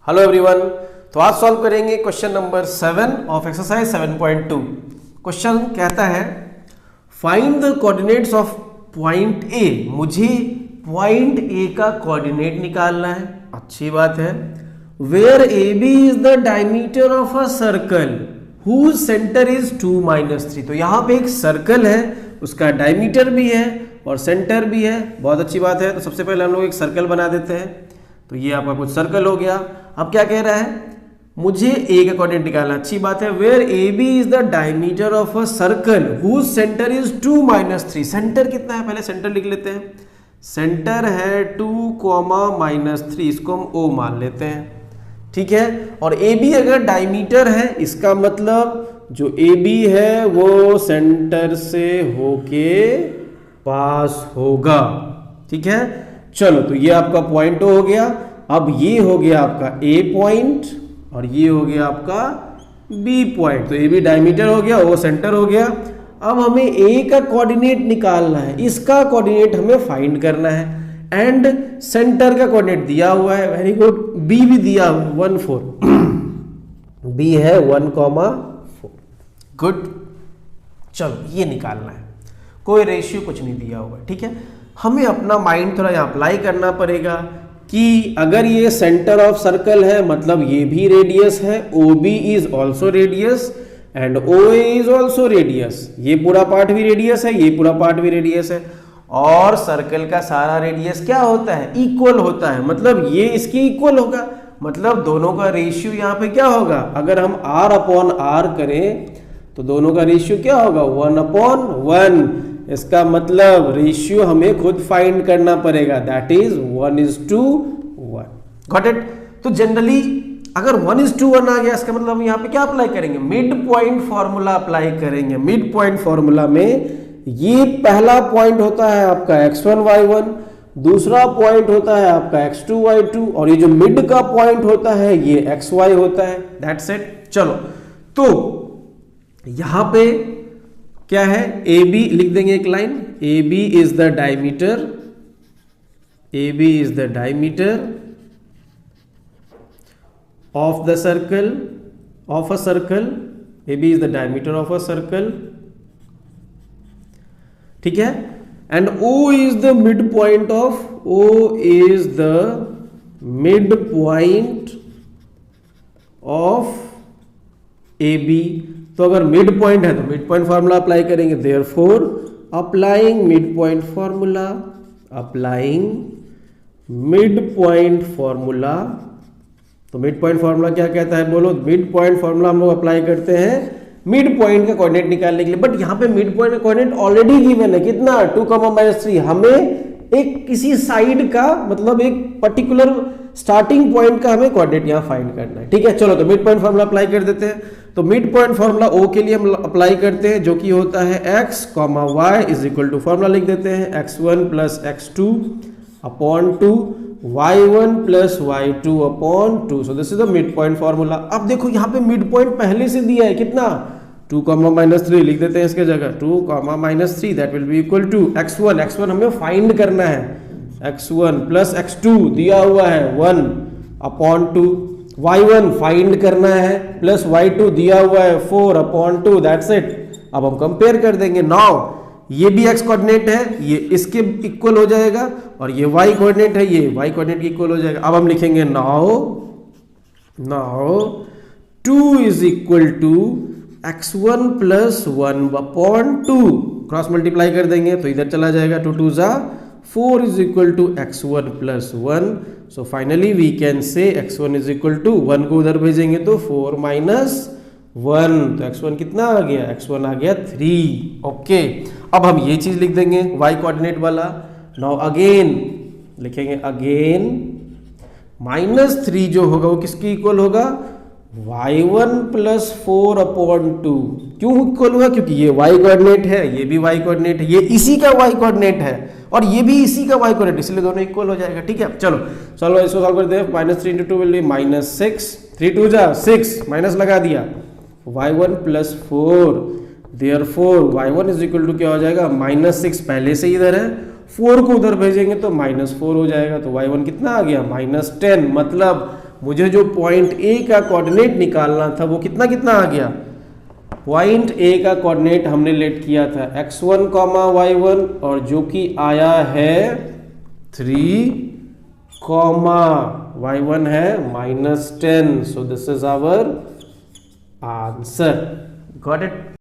Hello everyone, तो आज solve करेंगे question number 7 of exercise 7.2। Question कहता है find the coordinates of point A. मुझे पॉइंट ए का कोऑर्डिनेट निकालना है। अच्छी बात है। Where A B is the diameter of a circle whose centre is 2-3। तो यहां पे एक सर्कल है, उसका डायमीटर भी है और सेंटर भी है। बहुत अच्छी बात है। तो सबसे पहले हम लोग एक सर्कल बना देते हैं। तो ये आपका कुछ सर्कल हो गया। अब क्या कह रहा है, मुझे ए का कोऑर्डिनेट निकालना। अच्छी बात है। Where A B is the diameter of a circle whose centre is 2-3। Centre कितना है, पहले सेंटर लिख लेते हैं। सेंटर है 2, इसको हम ओ मान लेते हैं। ठीक है। और ए बी अगर डायमीटर है, इसका मतलब जो ए बी है वो सेंटर से होके पास होगा। ठीक है। चलो, तो ये आपका पॉइंट हो गया। अब ये हो गया आपका ए पॉइंट और ये हो गया आपका बी पॉइंट। तो ए बी डायमीटर हो गया, ओ सेंटर हो गया। अब हमें ए का कोऑर्डिनेट निकालना है, इसका कोऑर्डिनेट हमें फाइंड करना है। एंड सेंटर का कोऑर्डिनेट दिया हुआ है, वेरी गुड। बी भी दिया हुआ है 1,4। बी है 1,4। गुड। चलो, ये निकालना है। कोई रेशियो कुछ नहीं दिया हुआ है। ठीक है। हमें अपना माइंड थोड़ा यहाँ अप्लाई करना पड़ेगा कि अगर ये सेंटर ऑफ सर्कल है, मतलब ये भी रेडियस है। O B is also radius and O A is also radius. ये पूरा पार्ट भी रेडियस है, ये पूरा पार्ट भी रेडियस है। और सर्कल का सारा रेडियस क्या होता है, इक्वल होता है। मतलब ये इसकी इक्वल होगा, मतलब दोनों का रेशियो यहाँ पे क्या होगा। अगर हम r अपॉन r करें तो दोनों का रेशियो क्या होगा, 1/1। इसका मतलब रेशियो हमें खुद फाइंड करना पड़ेगा, दैट इज 1:1। Got it. तो जनरली अगर 1:1 आ गया, इसका मतलब हम यहाँ पे क्या अप्लाई करेंगे, मिड पॉइंट फॉर्मूला अप्लाई करेंगे। मिड पॉइंट फॉर्मूला में ये पहला पॉइंट होता है आपका x1 y1, दूसरा पॉइंट होता है आपका x2 y2 और ये जो मिड का पॉइंट होता है ये xy होता है। That's it. चलो, तो यहां पे क्या है, ए बी लिख देंगे एक line. A B is the diameter, A B is the diameter of the circle, of a circle. A B is the diameter of a circle. ठीक है। And O is the midpoint of, O is the midpoint of A B. तो अगर midpoint है तो midpoint formula apply करेंगे। Therefore applying midpoint formula, applying midpoint formula. तो midpoint formula क्या कहता है, बोलो। मिड पॉइंट फॉर्मूला हम लोग अप्लाई करते हैं मिड पॉइंट का कोऑर्डिनेट निकालने के लिए। बट यहां पे मिड पॉइंट का कोऑर्डिनेट ऑलरेडी गिवन है, कितना, 2, हमें एक किसी साइड का, मतलब एक पर्टिकुलर स्टार्टिंग पॉइंट का हमें कोऑर्डिनेट यहां फाइंड करना है। ठीक है। चलो, तो मिड पॉइंट फॉर्मूला अप्लाई कर देते हैं। तो मिड पॉइंट फॉर्मूला ओ के लिए हम अप्लाई करते हैं, जो कि होता है x, y is equal to, formula लिख देते हैं x1 plus x2 upon 2, y1 plus y2 upon 2। So this is the midpoint formula. अब देखो यहाँ पे मिड पॉइंट पहले से दिया है, कितना, 2, -3 लिख देते हैं इसके जगह। 2, -3 that will be equal to x1। x1 हमें फाइंड करना है, x1 प्लस x2 दिया हुआ है 1 अपॉन 2। y1 फाइंड करना है, प्लस y2 दिया हुआ है 4 अपॉन 2। That's it. अब हम कंपेयर कर देंगे। नाउ ये भी x कोऑर्डिनेट है, ये इसके इक्वल हो जाएगा, और ये y कोऑर्डिनेट है, ये y कोऑर्डिनेट इक्वल हो जाएगा। अब हम लिखेंगे now 2 is equal to x1 plus 1 upon 2। Cross multiply कर देंगे तो इधर चला जाएगा, 2 2 जा 4 is equal to x1 plus 1। So finally we can say x1 is equal to 1 को उधर भेजेंगे तो 4 - 1। तो x1 कितना आ गया, x1 आ गया 3। ओके। अब हम ये चीज लिख देंगे y कोऑर्डिनेट वाला। नाउ अगेन लिखेंगे, अगेन -3 जो होगा वो किसकी इक्वल होगा, y1 प्लस 4 अपॉन 2। क्यों इक्वल हुआ, क्योंकि ये y कोऑर्डिनेट है, ये भी y कोऑर्डिनेट है, ये इसी का y कोऑर्डिनेट है और ये भी इसी का y कोऑर्डिनेट, इसलिए दोनों इक्वल हो जाएगा। ठीक है। चलो चलो, इसको सॉल्व करते हैं। -3 × 2 विल बी -6, 3 2 जा 6, माइनस लगा दिया, y1 plus 4। Therefore y1 is equal to क्या हो जाएगा, -6 पहले से इधर है, 4 को उधर भेजेंगे तो -4 हो जाएगा। तो y1 कितना आ गया, -10। मतलब मुझे जो पॉइंट ए का कोऑर्डिनेट निकालना था वो कितना कितना आ गया। पॉइंट ए का कोऑर्डिनेट हमने लेट किया था x1, y1 और जो कि आया है 3, y1 है -10। So this is our answer. Got it.